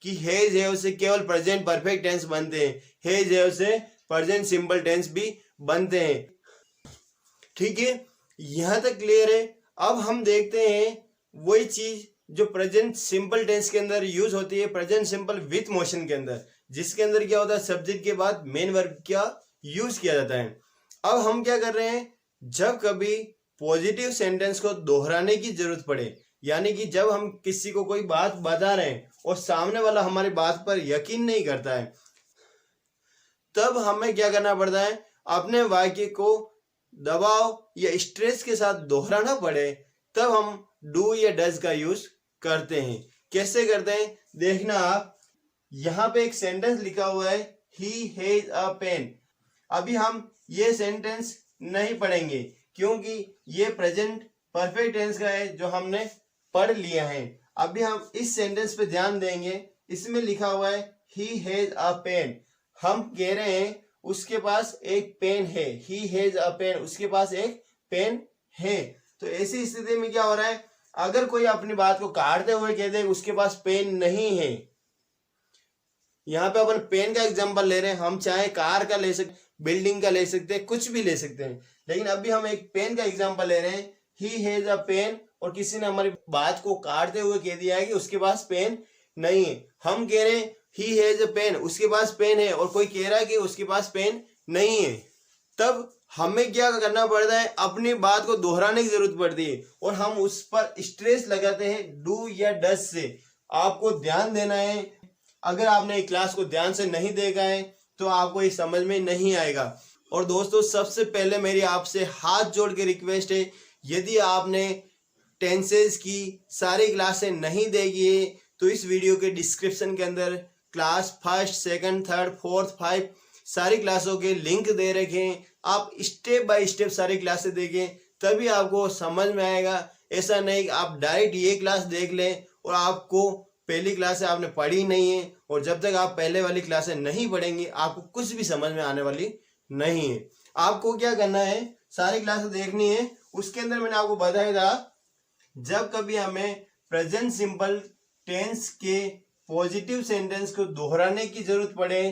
कि has have से केवल प्रेजेंट परफेक्ट टेंस बनते हैं, हैज हैव से प्रेजेंट सिंपल टेंस भी बनते हैं। ठीक है, यहां तक क्लियर है। अब हम देखते हैं वही चीज जो प्रेजेंट सिंपल टेंस के अंदर यूज होती है, प्रेजेंट सिंपल विथ मोशन के अंदर, जिसके अंदर क्या होता है, सब्जेक्ट के बाद मेन वर्ब क्या यूज किया जाता है। अब हम क्या कर रहे हैं, जब कभी पॉजिटिव सेंटेंस को दोहराने की जरूरत पड़े, यानी कि जब हम किसी को कोई बात बता रहे हैं और सामने वाला हमारी बात पर यकीन नहीं करता है, तब हमें क्या करना पड़ता है, अपने वाक्य को दबाव या स्ट्रेस के साथ दोहराना पड़े, तब हम डू या डज का यूज करते हैं। कैसे करते हैं देखना आप, यहाँ पे एक सेंटेंस लिखा हुआ है, ही हैज अ पेन। अभी हम ये सेंटेंस नहीं पढ़ेंगे क्योंकि ये प्रेजेंट परफेक्ट टेंस का है जो हमने पढ़ लिया है। अभी हम इस सेंटेंस पे ध्यान देंगे, इसमें लिखा हुआ है ही हैज अ पेन। हम कह रहे हैं उसके पास एक पेन है, ही हैज अ पेन, उसके पास एक पेन है। तो ऐसी स्थिति में क्या हो रहा है, अगर कोई अपनी बात को काटते हुए कह दे उसके पास पेन नहीं है, यहाँ पे अपन पेन का एग्जांपल ले रहे हैं, हम चाहे कार का ले सकते, बिल्डिंग का ले सकते हैं, कुछ भी ले सकते हैं, लेकिन अभी हम एक पेन का एग्जांपल ले रहे हैं, ही हैज अ पेन, और किसी ने हमारी बात को काटते हुए कह दिया है कि उसके पास पेन नहीं है। हम कह रहे हैं ही हैज अ पेन, उसके पास पेन है, और कोई कह रहा है कि उसके पास पेन नहीं है, तब हमें क्या करना पड़ता है, अपनी बात को दोहराने की जरूरत पड़ती है और हम उस पर स्ट्रेस लगाते हैं डू या डज से। आपको ध्यान देना है, अगर आपने क्लास को ध्यान से नहीं देखा है तो आपको ये समझ में नहीं आएगा। और दोस्तों, सबसे पहले मेरी आपसे हाथ जोड़ के रिक्वेस्ट है, यदि आपने टेंसेस की सारी क्लासें नहीं देखी है तो इस वीडियो के डिस्क्रिप्शन के अंदर class first, second, third, fourth, 5 सारी क्लासों के लिंक दे रखे हैं। आप स्टेप बाय स्टेप सारी क्लासें देखें, तभी आपको समझ में आएगा। ऐसा नहीं कि आप डायरेक्ट ये क्लास देख लें और आपको पहली क्लास आपने पढ़ी नहीं है, और जब तक आप पहले वाली क्लासें नहीं पढ़ेंगे आपको कुछ भी समझ में आने वाली नहीं है। आपको क्या करना है, सारी क्लासें देखनी है। उसके अंदर मैंने आपको बताया था, जब कभी हमें प्रेजेंट सिंपल टेंस के पॉजिटिव सेंटेंस को दोहराने की जरूरत पड़े,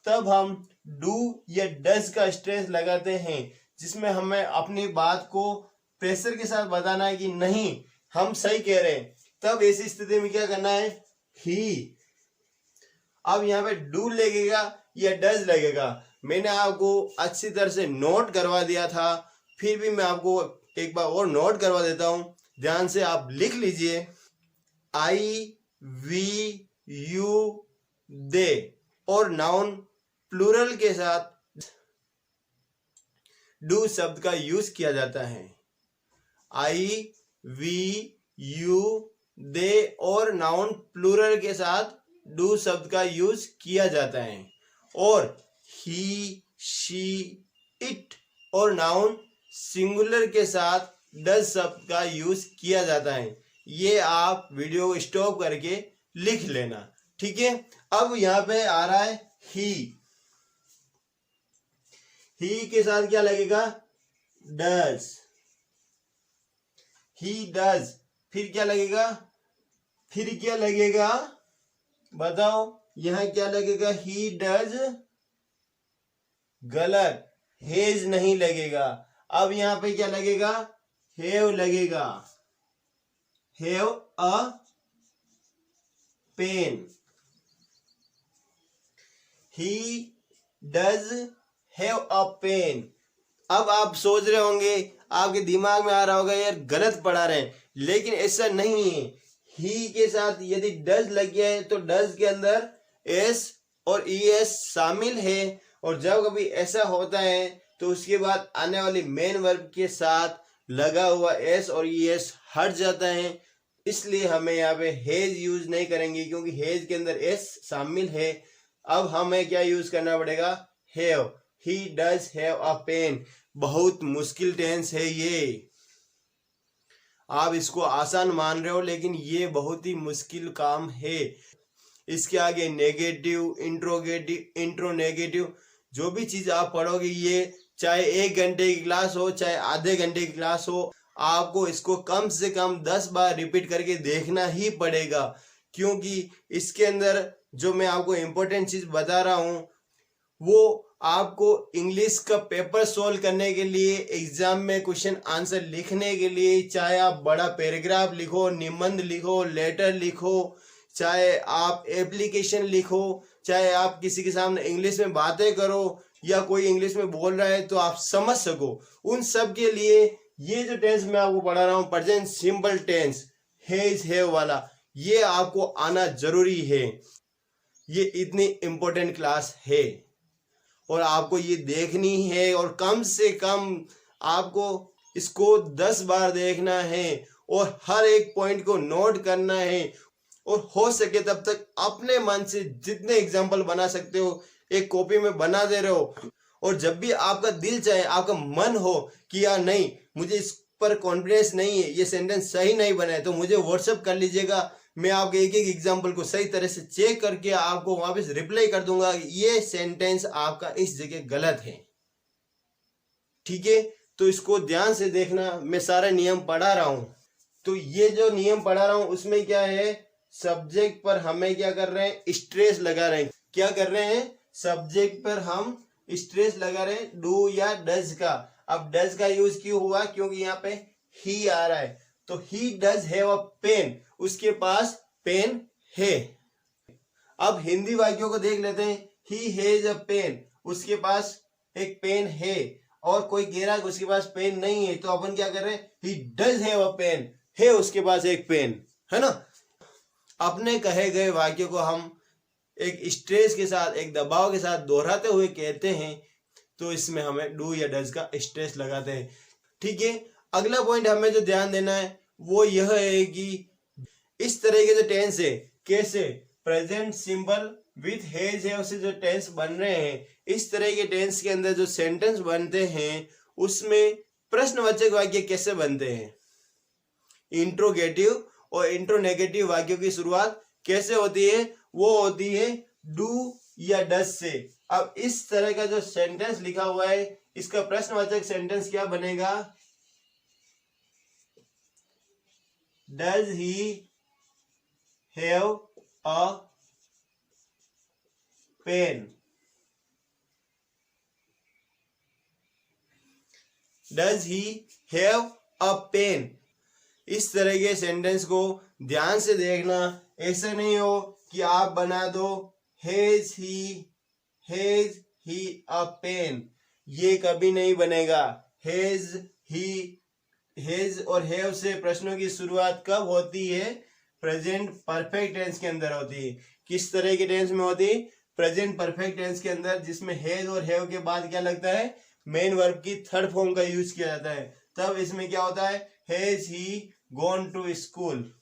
तब हम डू या डज का स्ट्रेस लगाते हैं, जिसमें हमें अपनी बात को प्रेशर के साथ बताना है कि नहीं, हम सही कह रहे हैं। तब ऐसी स्थिति में क्या करना है, ही। अब यहाँ पे डू लगेगा या डज लगेगा, मैंने आपको अच्छी तरह से नोट करवा दिया था, फिर भी मैं आपको एक बार और नोट करवा देता हूं, ध्यान से आप लिख लीजिए। आई, वी, यू, दे और नाउन प्लूरल के साथ डू शब्द का यूज किया जाता है। आई, वी, यू, दे और नाउन प्लूरल के साथ डू शब्द का यूज किया जाता है। और ही, शी, इट और नाउन सिंगुलर के साथ डज शब्द का यूज किया जाता है। ये आप वीडियो को स्टॉप करके लिख लेना, ठीक है। अब यहाँ पे आ रहा है ही के साथ क्या लगेगा, डज, ही डज। फिर क्या लगेगा, बताओ, यहां क्या लगेगा, ही डज, गलत, हेज नहीं लगेगा। अब यहां पे क्या लगेगा, हैव लगेगा, have a pen, he does have a pen. अब आप सोच रहे होंगे, आपके दिमाग में आ रहा होगा यार गलत पढ़ा रहे हैं, लेकिन ऐसा नहीं है। ही के साथ यदि डज लग गया है तो डज के अंदर एस और ईएस शामिल है, और जब कभी ऐसा होता है तो उसके बाद आने वाली मेन वर्ब के साथ लगा हुआ एस और ईएस हट जाता है। इसलिए हमें यहाँ पे हेज यूज नहीं करेंगे क्योंकि हेज के अंदर एस शामिल है। अब हमें क्या यूज करना पड़ेगा, have, he does have a pen. बहुत मुश्किल टेंस है ये, आप इसको आसान मान रहे हो लेकिन ये बहुत ही मुश्किल काम है। इसके आगे नेगेटिव, इंट्रोगेटिव, इंट्रोनेगेटिव, जो भी चीज आप पढ़ोगे, ये चाहे 1 घंटे की क्लास हो चाहे आधे घंटे की क्लास हो, आपको इसको कम से कम 10 बार रिपीट करके देखना ही पड़ेगा, क्योंकि इसके अंदर जो मैं आपको इम्पोर्टेंट चीज बता रहा हूं वो आपको इंग्लिश का पेपर सोल्व करने के लिए, एग्जाम में क्वेश्चन आंसर लिखने के लिए, चाहे आप बड़ा पैराग्राफ लिखो, निबंध लिखो, लेटर लिखो, चाहे आप एप्लीकेशन लिखो, चाहे आप किसी के सामने इंग्लिश में बातें करो या कोई इंग्लिश में बोल रहा है तो आप समझ सको, उन सब के लिए ये जो टेंस मैं आपको पढ़ा रहा हूं present simple tense has have वाला, ये आपको आना जरूरी है। ये इतनी इंपॉर्टेंट क्लास है और आपको ये देखनी है और कम से कम आपको इसको 10 बार देखना है और हर एक पॉइंट को नोट करना है और हो सके तब तक अपने मन से जितने एग्जाम्पल बना सकते हो एक कॉपी में बना दे रहे हो। और जब भी आपका दिल चाहे, आपका मन हो कि यार नहीं मुझे इस पर कॉन्फिडेंस नहीं है, ये सेंटेंस सही नहीं बना है, तो मुझे व्हाट्सएप कर लीजिएगा। मैं आपके एक एक एग्जाम्पल को सही तरह से चेक करके आपको वापस रिप्लाई कर दूंगा ये सेंटेंस आपका इस जगह गलत है। ठीक है, तो इसको ध्यान से देखना। मैं सारे नियम पढ़ा रहा हूं, तो ये जो नियम पढ़ा रहा हूं उसमें क्या है, सब्जेक्ट पर हमें क्या कर रहे हैं, स्ट्रेस लगा रहे हैं। क्या कर रहे हैं, सब्जेक्ट पर हम स्ट्रेस लगा रहे हैं डू या डज का। अब डज का यूज क्यों हुआ, क्योंकि यहाँ पे ही आ रहा है, तो he does have a pen, उसके पास पेन है। अब हिंदी वाक्यों को देख लेते हैं। ही हैज अ पेन, उसके पास एक पेन है, और कोई कह रहा है उसके पास पेन नहीं है, तो अपन क्या कर रहे हैं, he does have a pen, है उसके पास एक पेन, है ना। अपने कहे गए वाक्य को हम एक स्ट्रेस के साथ, एक दबाव के साथ दोहराते हुए कहते हैं, तो इसमें हमें डू या डज का स्ट्रेस लगाते हैं। ठीक है, अगला पॉइंट हमें जो ध्यान देना है वो यह है कि इस तरह के जो टेंस है, कैसे present simple with has have से जो टेंस बन रहे हैं, इस तरह के टेंस के अंदर जो सेंटेंस बनते हैं उसमें प्रश्नवाचक वाक्य कैसे बनते हैं, इंट्रोगेटिव और इंट्रोनेगेटिव वाक्यों की शुरुआत कैसे होती है, वो होती है डू या डज से। अब इस तरह का जो सेंटेंस लिखा हुआ है इसका प्रश्नवाचक सेंटेंस क्या बनेगा, does he have a pen, does he have a pen. इस तरह के सेंटेंस को ध्यान से देखना, ऐसा नहीं हो कि आप बना दो हैज ही अ पेन, ये कभी नहीं बनेगा। हैज और हैव से प्रश्नों की शुरुआत कब होती है, प्रेजेंट परफेक्ट टेंस के अंदर होती है। किस तरह के टेंस में होती है, प्रेजेंट परफेक्ट टेंस के अंदर, जिसमें हैज और हैव के बाद क्या लगता है, मेन वर्ब की थर्ड फॉर्म का यूज किया जाता है। तब इसमें क्या होता है, has he gone to school.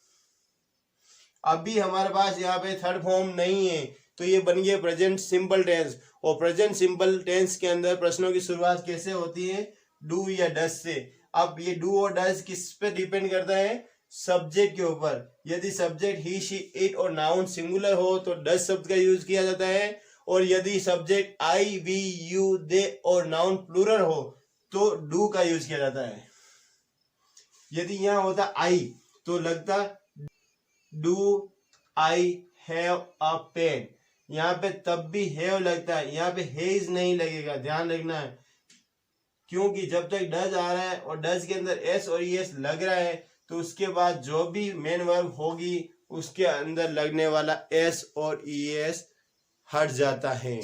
अभी हमारे पास यहाँ पे थर्ड फॉर्म नहीं है, तो ये बन गया प्रेजेंट सिंपल टेंस। और प्रेजेंट सिंपल टेंस के अंदर प्रश्नों की शुरुआत कैसे होती है, डू या डज से। अब ये डू और डज किस पे डिपेंड करता है, सब्जेक्ट के ऊपर। यदि सब्जेक्ट ही शी इट और नाउन सिंगुलर हो तो डज शब्द का यूज किया जाता है, और यदि subject I we you they और नाउन प्लूरल हो तो डू का यूज किया जाता है। यदि यहाँ होता आई तो लगता do I have a pen, यहाँ पे तब भी हैव लगता है, यहाँ पे हैज नहीं लगेगा, ध्यान रखना है। क्योंकि जब तक डज आ रहा है और डज के अंदर एस और ईएस लग रहा है तो उसके बाद जो भी मेन वर्ब होगी उसके अंदर लगने वाला एस और ईएस हट जाता है।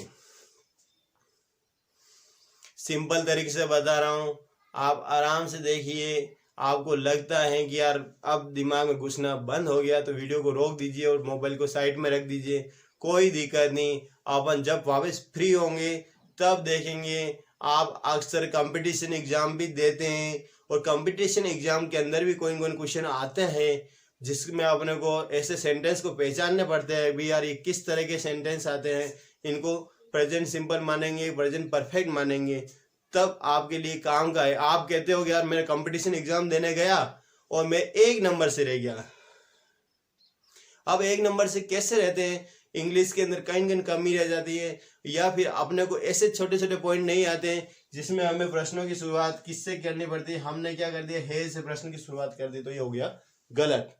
सिंपल तरीके से बता रहा हूं, आप आराम से देखिए। आपको लगता है कि यार अब दिमाग में घुसना बंद हो गया तो वीडियो को रोक दीजिए और मोबाइल को साइड में रख दीजिए, कोई दिक्कत नहीं। अपन जब वापस फ्री होंगे तब देखेंगे। आप अक्सर कंपटीशन एग्जाम भी देते हैं और कंपटीशन एग्जाम के अंदर भी कोई क्वेश्चन आते हैं जिसमें अपने को ऐसे सेंटेंस को पहचानने पड़ते हैं भी यार ये किस तरह के सेंटेंस आते हैं, इनको प्रेजेंट सिंपल मानेंगे, प्रेजेंट परफेक्ट मानेंगे, तब आपके लिए काम का है। आप कहते हो कि यार मैं कंपटीशन एग्जाम देने गया और मैं 1 नंबर से रह गया। अब 1 नंबर से कैसे रहते हैं, इंग्लिश के अंदर कहीं कहीं कमी रह जाती है, या फिर अपने को ऐसे छोटे छोटे पॉइंट नहीं आते हैं जिसमें हमें प्रश्नों की शुरुआत किससे करनी पड़ती है। हमने क्या कर दिया, हे से प्रश्न की शुरुआत कर दी, तो ये हो गया गलत।